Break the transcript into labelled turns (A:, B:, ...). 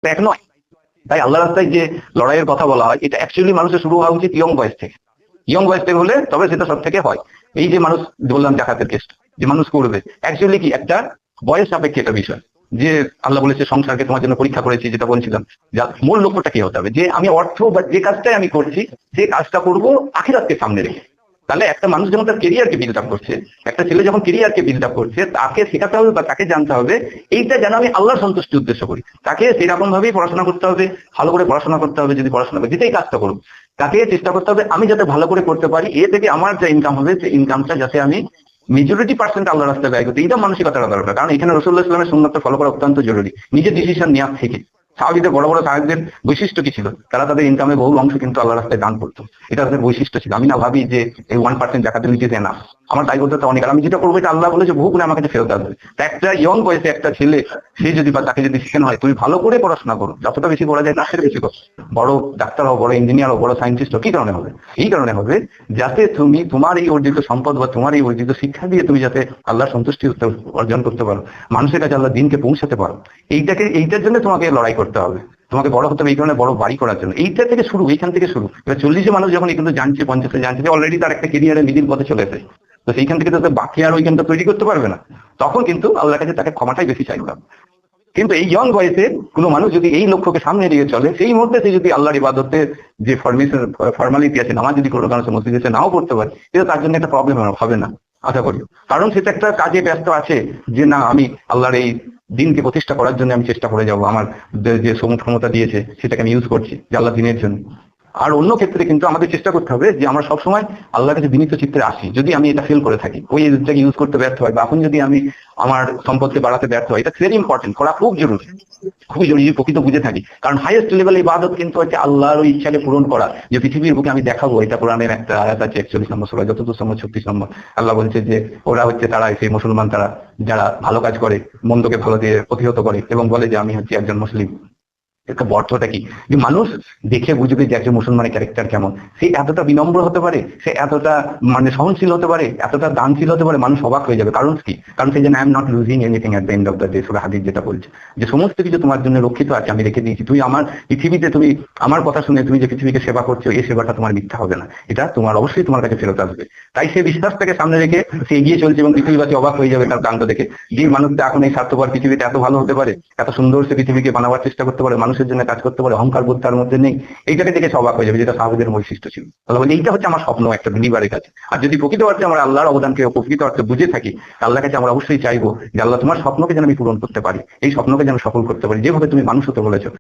A: এক নয়। তাই আল্লাহ রাস্তায় যে লড়াইয়ের কথা বলা হয়, এটা অ্যাকচুয়ালি মানুষের শুরু হওয়া উচিত ইয়ং বয়স থেকে। ইয়ং বয়স থেকে হলে তবে সেটা সব থেকে হয়। এই যে মানুষ বললাম জাকাতের কেসটা যে মানুষ করবে, অ্যাকচুয়ালি কি একটা বয়স সাপেক্ষে একটা বিষয়। যে আল্লাহ বলেছে সংসারকে তোমার জন্য পরীক্ষা করেছি, যেটা বলছিলাম, মূল লক্ষ্যটা কি হতে হবে, যে আমি অর্থ বা যে কাজটাই আমি করছি সেই কাজটা করবো আখিরাতকে সামনে রেখে। তাহলে একটা মানুষ যখন তার কেরিয়ারকে বিল্ড আপ করছে, একটা ছেলে যখন কেরিয়ারকে বিল্ড আপ করছে, তাকে শেখাতে হবে বা তাকে জানতে হবে এইটা যেন আমি আল্লাহর সন্তুষ্টি উদ্দেশ্য করি। তাকে সেরকম ভাবেই পড়াশোনা করতে হবে, ভালো করে পড়াশোনা করতে হবে। যদি পড়াশোনা করে যেটাই কাজটা করুক, তাকে চেষ্টা করতে হবে আমি যাতে ভালো করে করতে পারি, এ থেকে আমার যে ইনকাম হবে সেই ইনকামটা যাতে আমি মেজরিটি পার্সেন্ট আল্লাহ রাস্তায় ব্যয় করতে। এইটা মানসিকতাটা দরকার, কারণ এখানে রাসূলুল্লাহ সাল্লাল্লাহু আলাইহি ওয়াসাল্লামের সুন্নাতটা ফলো করা অত্যন্ত জরুরি, নিজের ডিসিশন নেওয়ার থেকে। সাহাবীদের বড় বড় সাহাবীদের বৈশিষ্ট্য কি ছিল? তারা তাদের ইনকামে বহু অংশ কিন্তু আল্লাহ রাস্তায় দান করতো। এটা তাদের বৈশিষ্ট্য ছিল। আমি না ভাবি যে এই 1% জাকাত দিতে না, আমার দায়বদ্ধতা অনেক, আর আমি যেটা করবো এটা আল্লাহ বলেছে বহু গুণে আমার কাছে ফেরত আসবে। তা একটা ইয়ং বয়সে একটা ছেলে, সে যদি বা তাকে যদি শেখানো হয় তুমি ভালো করে পড়াশোনা করো, যতটা বেশি করা যায় তার বেশি করো, বড় ডাক্তার হও, বড় ইঞ্জিনিয়ার হও, বড় সায়েন্টিস্ট হও, কি কারণে হবে? এই কারণে হবে যাতে তুমি তোমার এই অর্জিত সম্পদ বা তোমার এই অর্জিত শিক্ষা দিয়ে তুমি যাতে আল্লাহর সন্তুষ্টি অর্জন করতে পারো, মানুষের কাছে আল্লাহ দিনকে পৌঁছাতে পারো। এইটার জন্য তোমাকে লড়াই করতে হবে, তোমাকে বড় হতে হবে এই কারণে, বড় বাড়ি করার জন্য। এইটা থেকে শুরু, এইখান থেকে শুরু। এবার 40 মানুষ যখন কিন্তু জানছে, 50 জানছে, যে অলরেডি তার একটা কেরিয়ারে মিডিল পথে চলে এসেছে, তো সেইখান থেকে তো বাকি আর ওইখানটা তৈরি করতে পারবে না। তখন কিন্তু আল্লাহর কাছে তাকে ক্ষমাটাই বেশি চাইতে হবে। কিন্তু এই ইয়ং বয়সে কোনো মানুষ যদি এই লক্ষ্যকে সামনে দিয়ে চলে, সেই মুহূর্তে সে যদি আল্লাহর ইবাদতের যে ফর্মালিটি আছে, নামাজ যদি কোনো কারণে মসজিদে এসে নাও পড়তে পারে, এটা তার জন্য একটা প্রবলেম হবে না আশা করি। কারণ সেটা একটা কাজে ব্যস্ত আছে, যে না আমি আল্লাহর এই দিনকে প্রতিষ্ঠা করার জন্য আমি চেষ্টা করে যাবো, আমার যে ক্ষমতা দিয়েছে সেটাকে আমি ইউজ করছি যে আল্লাহ দিনের জন্য। আর অন্য ক্ষেত্রে কিন্তু আমাদের চেষ্টা করতে হবে যে আমরা সবসময় আল্লাহর কাছে বিনীত চিত্রে আসি। যদি আমি এটা ফেল করে থাকি, ওই এজটাকে ইউজ করতে ব্যর্থ হয়, বা এখন যদি আমি আমার সম্পদকে বাড়াতে ব্যর্থ হয়, এটা ভেরি ইম্পর্টেন্ট, করা খুব জরুরি, খুবই জরুরি, প্রকৃত বুঝে থাকি। কারণ হাইয়েস্ট লেভেল ইবাদত কিন্তু হচ্ছে আল্লাহর ওই ইচ্ছাকে পূরণ করা, যে পৃথিবীর বুকে আমি দেখাবো। এটা কোরআনের একটা আয়াত আছে 41 নম্বর সূরা, যতদূর সম্ভব 36 নম্বর। আল্লাহ বলছে যে ওরা হচ্ছে তারা সেই মুসলমান, তারা যারা ভালো কাজ করে, মন্দকে ভালো দিয়ে প্রতিহত করে, এবং বলে যে আমি হচ্ছে একজন মুসলিম। একটা অর্থটা কি, যে মানুষ দেখে বুঝবে যে একজন মুসলমানের ক্যারেক্টার কেমন। সে এতটা বিনম্র হতে পারে, সে এতটা সহনশীল হতে পারে, এতটা দানশীল হতে পারে, মানুষ অবাক হয়ে যাবে। কারণ কি? কারণ সে যেন I am not losing anything at the end of the day. সূরা হাদিস যেটা বলছে যে সমস্ত কিছু তোমার জন্য রক্ষিত আছে, আমি রেখে দিয়েছি। তুই আমার পৃথিবীতে, তুমি আমার কথা শুনে তুমি যে পৃথিবীকে সেবা করছো, এই সেবাটা তোমার মিথ্যা হবে না, এটা তোমার অবশ্যই তোমার কাছে ফেরত আসবে। তাই সে বিশ্বাসটাকে সামনে রেখে সে এগিয়ে চলছে, এবং পৃথিবীবাসী অবাক হয়ে যাবে তার কাণ্ড দেখে, যে মানুষটা এখন এই স্বার্থপর পৃথিবীতে এত ভালো হতে পারে, এত সুন্দর সে পৃথিবীকে বানাবার চেষ্টা করতে পারে, মানুষের জন্য কাজ করতে পারে, অহংকার বোধ তার মধ্যে নেই। এইটাকে দেখে অবাক হয়ে যাবে, যেটা সাহাবীদের বৈশিষ্ট্য ছিল। তাহলে বলে এইটা হচ্ছে আমার স্বপ্ন একটা বিলিভারের কাছে। আর যদি প্রকৃত অর্থে আমরা আল্লাহর অবদানকে প্রকৃত অর্থে বুঝে থাকি, আল্লাহর কাছে আমরা অবশ্যই চাইবো যে আল্লাহ তোমার স্বপ্নকে যেন আমি পূরণ করতে পারি, এই স্বপ্নকে যেন সফল করতে পারি, যেভাবে তুমি মানুষ হতে বলেছো।